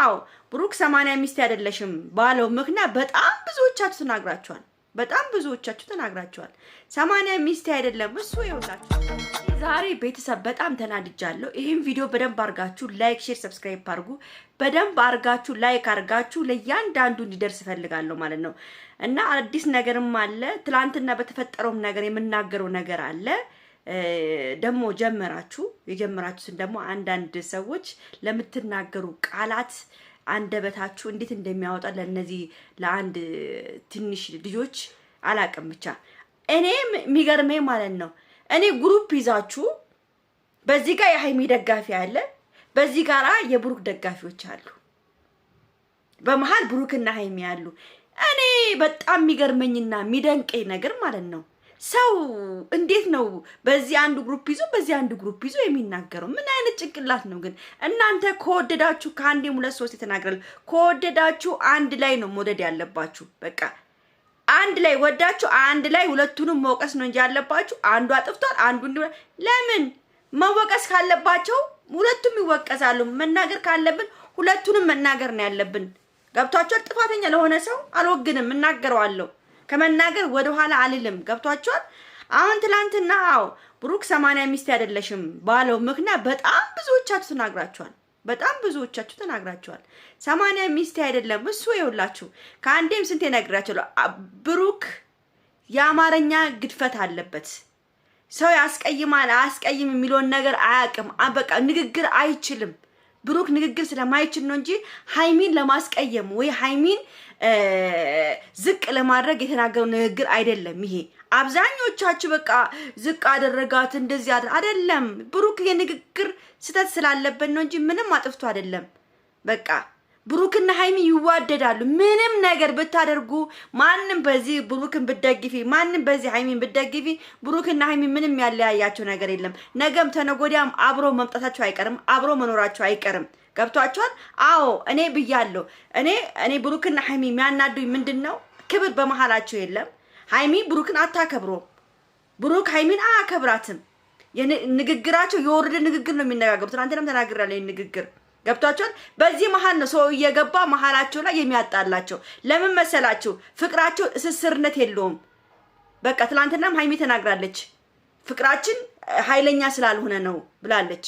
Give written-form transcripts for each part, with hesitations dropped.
አዎ ብሩክ 80 ሚስት አይደለሽም ባለው ምክንያት በጣም ብዙዎቻችሁ ተናግራችኋል። በጣም ብዙዎቻችሁ ተናግራችኋል። 80 ሚስት አይደለም እሱ ይውላችሁ። ዛሬ ቤተሰብ በጣም ተናድጃለሁ። ይሄን ቪዲዮ በደንብ አርጋችሁ ላይክ፣ ሼር፣ ሰብስክራይብ አርጉ። በደንብ አርጋችሁ ላይክ አርጋችሁ ለእያንዳንዱ እንዲደርስ ፈልጋለሁ ማለት ነው። እና አዲስ ነገርም አለ። ትላንትና በተፈጠረው ነገር የምናገረው ነገር አለ። ደሞ የጀመራችሁትን ደሞ አንዳንድ ሰዎች ለምትናገሩ ቃላት አንደበታችሁ እንዴት እንደሚያወጣ ለነዚህ ለአንድ ትንሽ ልጆች አላቅም። ብቻ እኔ የሚገርመኝ ማለት ነው እኔ ግሩፕ ይዛችሁ በዚህ ጋር የሃይሚ ደጋፊ አለ፣ በዚህ ጋራ የብሩክ ደጋፊዎች አሉ፣ በመሃል ብሩክና ሃይሚ አሉ። እኔ በጣም የሚገርመኝና የሚደንቀኝ ነገር ማለት ነው ሰው እንዴት ነው በዚህ አንድ ግሩፕ ይዞ በዚህ አንድ ግሩፕ ይዞ የሚናገረው? ምን አይነት ጭንቅላት ነው ግን? እናንተ ከወደዳችሁ ከአንዴም ሁለት ሶስት የተናገራል። ከወደዳችሁ አንድ ላይ ነው መውደድ ያለባችሁ። በቃ አንድ ላይ ወዳችሁ አንድ ላይ ሁለቱንም መወቀስ ነው እንጂ ያለባችሁ አንዱ አጥፍቷል አንዱ ለምን መወቀስ ካለባቸው ሁለቱም ይወቀሳሉ። መናገር ካለብን ሁለቱንም መናገር ነው ያለብን። ገብቷችሁ? ጥፋተኛ ለሆነ ሰው አልወግንም፣ እናገረዋለሁ። ከመናገር ወደ ኋላ አልልም። ገብቷችኋል? አሁን ትላንትና ብሩክ 80 ሚስት አይደለሽም ባለው ምክንያት በጣም ብዙዎቻችሁ ተናግራችኋል። በጣም ብዙዎቻችሁ ተናግራችኋል። 80 ሚስት አይደለም እሱ ይውላችሁ። ከአንዴም ስንቴ ነግራችኋለሁ። ብሩክ የአማርኛ ግድፈት አለበት። ሰው ያስቀይማል አያስቀይም የሚለውን ነገር አያውቅም። በቃ ንግግር አይችልም። ብሩክ ንግግር ስለማይችል ነው እንጂ ሃይሚን ለማስቀየም ወይ ሃይሚን ዝቅ ለማድረግ የተናገረው ንግግር አይደለም። ይሄ አብዛኞቻችሁ በቃ ዝቅ አደረጋት እንደዚህ አይደለም። ብሩክ የንግግር ስተት ስላለበት ነው እንጂ ምንም አጥፍቶ አይደለም። በቃ ብሩክና ሃይሚ ይዋደዳሉ። ምንም ነገር ብታደርጉ ማንንም በዚህ ብሩክን ብትደግፊ ማንንም በዚህ ሃይሚን ብትደግፊ ብሩክና ሃይሚ ምንም ያለያያቸው ነገር የለም። ነገም ተነጎዲያም አብሮ መምጣታቸው አይቀርም፣ አብሮ መኖራቸው አይቀርም። ገብቷቸዋል? አዎ እኔ ብያለሁ። እኔ ብሩክና ሃይሚ የሚያናዱኝ ምንድነው? ክብር በመሃላቸው የለም። ሃይሚ ብሩክን አታከብሮም፣ ብሩክ ሃይሚን አያከብራትም። ንግግራቸው የወረደ ንግግር ነው የሚነጋገሩት። ትናንትናም ተናግሬያለሁ ይሄን ንግግር። ገብቷቸዋል? በዚህ መሃል ነው ሰው እየገባ መሃላቸው ላይ የሚያጣላቸው። ለምን መሰላችሁ? ፍቅራቸው እስስርነት የለውም። በቃ ትናንትናም ሃይሚ ተናግራለች። ፍቅራችን ኃይለኛ ስላልሆነ ነው ብላለች።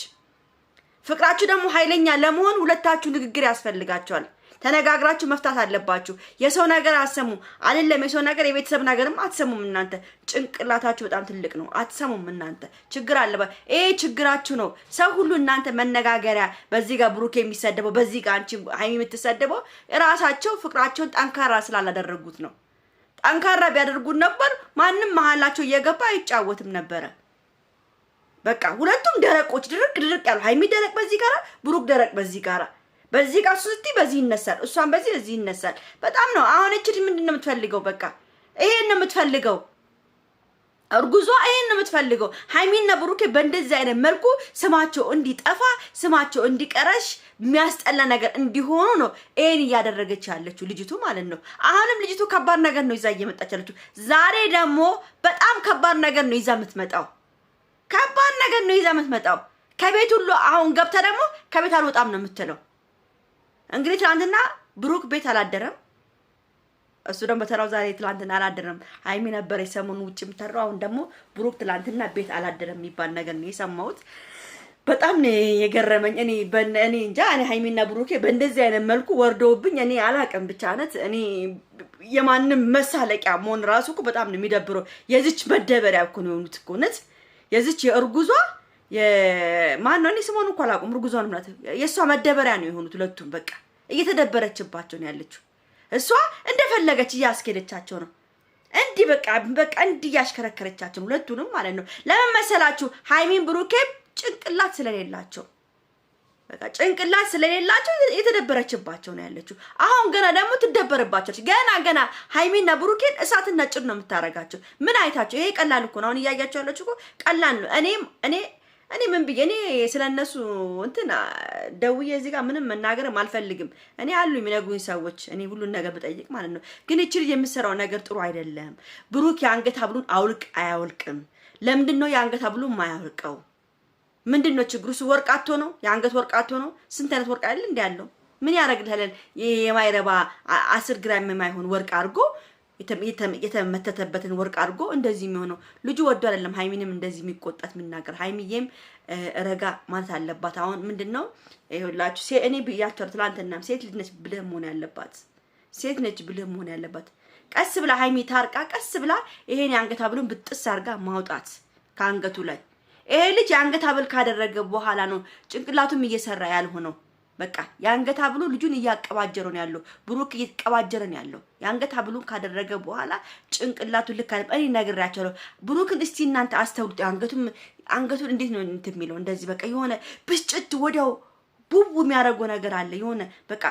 ፍቅራችሁ ደግሞ ኃይለኛ ለመሆን ሁለታችሁ ንግግር ያስፈልጋችኋል። ተነጋግራችሁ መፍታት አለባችሁ። የሰው ነገር አትሰሙ አይደለም። የሰው ነገር የቤተሰብ ነገርም አትሰሙም። እናንተ ጭንቅላታችሁ በጣም ትልቅ ነው። አትሰሙም እናንተ። ችግር አለባ። ይሄ ችግራችሁ ነው። ሰው ሁሉ እናንተ መነጋገሪያ በዚህ ጋር ብሩክ የሚሰደበው በዚህ ጋር አንቺ ሃይሚ የምትሰደበው ራሳቸው ፍቅራቸውን ጠንካራ ስላላደረጉት ነው። ጠንካራ ቢያደርጉት ነበር ማንንም መሃላቸው እየገባ አይጫወትም ነበረ። በቃ ሁለቱም ደረቆች ድርቅ ያሉ፣ ሃይሚ ደረቅ በዚህ ጋራ፣ ብሩክ ደረቅ በዚህ ጋራ። በዚህ ጋር ሱስቲ በዚህ ይነሳል፣ እሷን በዚህ ይነሳል። በጣም ነው አሁን እቺ ምንድነው የምትፈልገው? በቃ ይሄን ነው የምትፈልገው። እርጉዟ ይሄን ነው የምትፈልገው። ሃይሚና ብሩኬ በእንደዚህ አይነት መልኩ ስማቸው እንዲጠፋ ስማቸው እንዲቀረሽ የሚያስጠላ ነገር እንዲሆኑ ነው ይሄን እያደረገች ያለችው ልጅቱ ማለት ነው። አሁንም ልጅቱ ከባድ ነገር ነው ይዛ እየመጣች ያለችው። ዛሬ ደግሞ በጣም ከባድ ነገር ነው ይዛ የምትመጣው። ከባድ ነገር ነው ይዛ የምትመጣው። ከቤት ሁሉ አሁን ገብታ ደግሞ ከቤት አልወጣም ነው የምትለው። እንግዲህ ትናንትና ብሩክ ቤት አላደረም። እሱ ደግሞ በተራው ዛሬ ትናንትና አላደረም። ሃይሚ ነበር የሰሞኑ ውጭ የምትተራው። አሁን ደግሞ ብሩክ ትናንትና ቤት አላደረም የሚባል ነገር ነው የሰማሁት። በጣም ነው የገረመኝ። እኔ እንጃ ሃይሚና ብሩኬ በእንደዚህ አይነት መልኩ ወርደውብኝ እኔ አላቅም። ብቻ ነት እኔ የማንም መሳለቂያ መሆን ራሱ እኮ በጣም ነው የሚደብረው። የዚች መደበሪያ እኮ ነው የሆኑት እኮ ነት የዚች የእርጉዟ የማን ነው? እኔ ስሞን እንኳን አላውቅም። እርጉዟን ማለት የሷ መደበሪያ ነው የሆኑት ሁለቱም። በቃ እየተደበረችባቸው ነው ያለችው። እሷ እንደፈለገች እያስኬደቻቸው ነው። እንዲህ በቃ እንዲህ እያሽከረከረቻቸው ነው ሁለቱንም ማለት ነው። ለምን መሰላችሁ? ሃይሚን ብሩኬ ጭንቅላት ስለሌላቸው በቃ ጭንቅላት ስለሌላቸው የተደበረችባቸው ነው ያለችው። አሁን ገና ደግሞ ትደበርባቸች። ገና ሃይሚና ብሩኬን እሳትና ጭድ ነው የምታረጋቸው። ምን አይታቸው? ይሄ ቀላል እኮ ነው። አሁን እያያቸው ያለችው እኮ ቀላል ነው። እኔ ምን ብዬ እኔ ስለነሱ እንትን ደውዬ እዚህ ጋር ምንም መናገርም አልፈልግም። እኔ አሉ የሚነግሩኝ ሰዎች እኔ ሁሉን ነገር ብጠይቅ ማለት ነው። ግን እቺ ልጅ የምትሰራው ነገር ጥሩ አይደለም። ብሩክ የአንገት ሐብሉን አያወልቅም። ለምንድን ነው የአንገት ሐብሉን የማያወልቀው? ምንድነው ችግሩ? ወርቅ አጥቶ ነው? የአንገት ወርቅ አጥቶ ነው? ስንት አይነት ወርቅ አይደል እንዴ ያለው? ምን ያረግልሃል? የማይረባ 10 ግራም የማይሆን ወርቅ አድርጎ የተመተተበትን ወርቅ አድርጎ እንደዚህ የሚሆነው ልጁ ወዶ አይደለም። ሃይሚንም እንደዚህ የሚቆጣት ምናገር ሃይሚዬም ረጋ ማለት አለባት። አሁን ምንድነው ይኸውላችሁ እኔ ብያቸው ትላንትና ሴት ልጅ ነች ብለህ መሆን ያለባት ሴት ነች ብለህ መሆን ያለባት። ቀስ ብላ ሃይሚ ታርቃ ቀስ ብላ ይሄን የአንገት ሐብሉን ብጥስ አድርጋ ማውጣት ከአንገቱ ላይ። ይሄ ልጅ የአንገት ሐብል ካደረገ በኋላ ነው ጭንቅላቱም እየሰራ ያልሆነው። በቃ የአንገት ሐብሉ ልጁን እያቀባጀረ ነው ያለው። ብሩክ እየተቀባጀረ ነው ያለው። የአንገት ሐብሉን ካደረገ በኋላ ጭንቅላቱ ልክ አይደለም። እኔ ነግሬያቸዋለሁ። ብሩክን እስቲ እናንተ አስተውሉት። አንገቱን እንዴት ነው እንትን የሚለው? እንደዚህ በቃ የሆነ ብስጭት ወዲያው ቡቡ የሚያደርገው ነገር አለ። የሆነ በቃ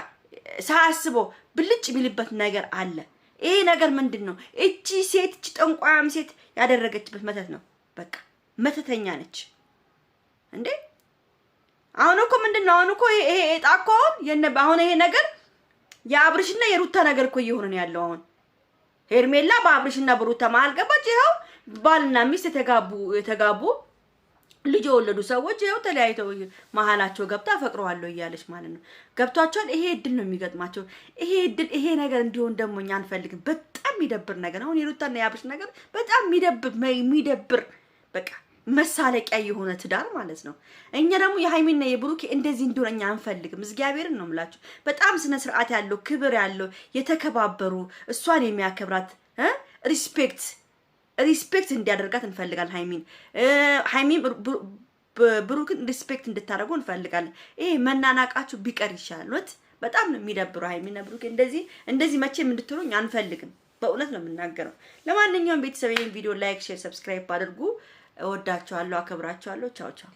ሳያስበው ብልጭ የሚልበት ነገር አለ። ይሄ ነገር ምንድነው? እቺ ሴት እቺ ጠንቋያም ሴት ያደረገችበት መተት ነው። በቃ መተተኛ ነች እንዴ! አሁን እኮ ምንድነው? አሁን እኮ ይሄ እጣ አሁን ይሄ ነገር የአብርሽና የሩታ ነገር እኮ እየሆነ ነው ያለው። አሁን ሄርሜላ በአብርሽና በሩታ መሀል ገባች። ይኸው ባልና ሚስት የተጋቡ ልጅ የወለዱ ሰዎች ይኸው ተለያይተው መሀላቸው ገብታ ፈቅረዋለሁ እያለች ማለት ነው። ገብቷቸዋል። ይሄ እድል ነው የሚገጥማቸው። ይሄ ነገር እንዲሆን ደግሞ እኛ አንፈልግም። በጣም የሚደብር ነገር አሁን የሩታና የአብርሽ ነገር በጣም የሚደብር በቃ መሳለቂያ የሆነ ትዳር ማለት ነው። እኛ ደግሞ የሃይሚና የብሩክ እንደዚህ እንደሆነ እኛ አንፈልግም። እግዚአብሔርን ነው የምላችሁ። በጣም ስነ ስርዓት ያለው ክብር ያለው የተከባበሩ እሷን የሚያከብራት ሪስፔክት እንዲያደርጋት እንፈልጋለን። ሃይሚን ብሩክን ሪስፔክት እንድታደርጉ እንፈልጋለን። ይሄ መናናቃችሁ ቢቀር ይሻላል። በጣም ነው የሚደብረው። ሃይሚና ብሩክ እንደዚህ መቼም እንድትሉኝ አንፈልግም። በእውነት ነው የምናገረው። ለማንኛውም ቤተሰብ ይሄን ቪዲዮ ላይክ፣ ሼር፣ ሰብስክራይብ አድርጉ። እወዳችኋለሁ፣ አከብራችኋለሁ። ቻው ቻው።